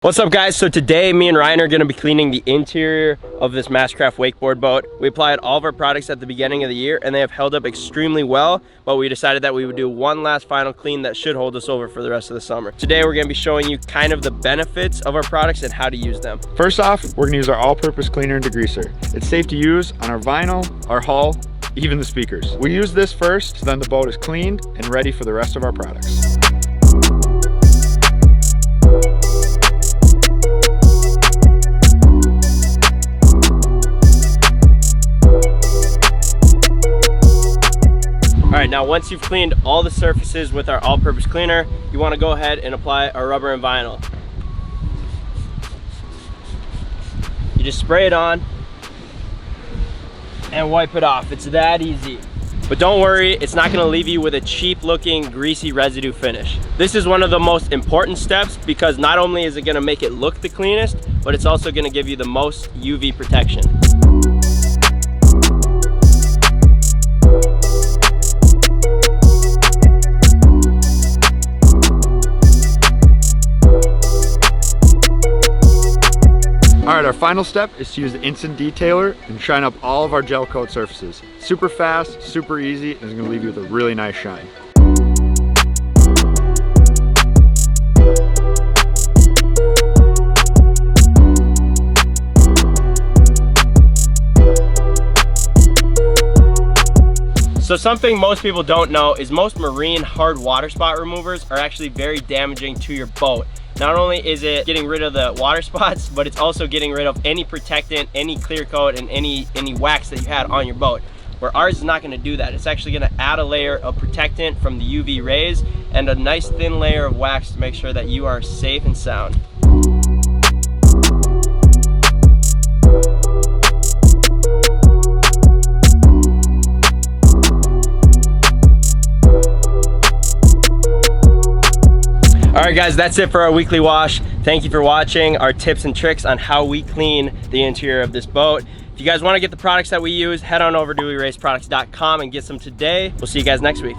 What's up guys? So today me and Ryan are going to be cleaning the interior of this Mastercraft wakeboard boat. We applied all of our products at the beginning of the year and they have held up extremely well, but we decided that we would do one last final clean that should hold us over for the rest of the summer. Today we're going to be showing you kind of the benefits of our products and how to use them. First off, we're going to use our all-purpose cleaner and degreaser. It's safe to use on our vinyl, our hull, even the speakers. We use this first, so then the boat is cleaned and ready for the rest of our products. Alright, now once you've cleaned all the surfaces with our all-purpose cleaner, you want to go ahead and apply our rubber and vinyl. You just spray it on and wipe it off. It's that easy. But don't worry, it's not going to leave you with a cheap looking greasy residue finish. This is one of the most important steps because not only is it going to make it look the cleanest, but it's also going to give you the most UV protection. Alright, our final step is to use the instant detailer and shine up all of our gel coat surfaces. Super fast, super easy, and it's going to leave you with a really nice shine. So something most people don't know is most marine hard water spot removers are actually very damaging to your boat. Not only is it getting rid of the water spots, but it's also getting rid of any protectant, any clear coat, and any wax that you had on your boat. Where ours is not going to do that. It's actually going to add a layer of protectant from the UV rays and a nice thin layer of wax to make sure that you are safe and sound. Alright guys, that's it for our weekly wash. Thank you for watching our tips and tricks on how we clean the interior of this boat. If you guys want to get the products that we use, head on over to eraseproducts.com and get some today. We'll see you guys next week.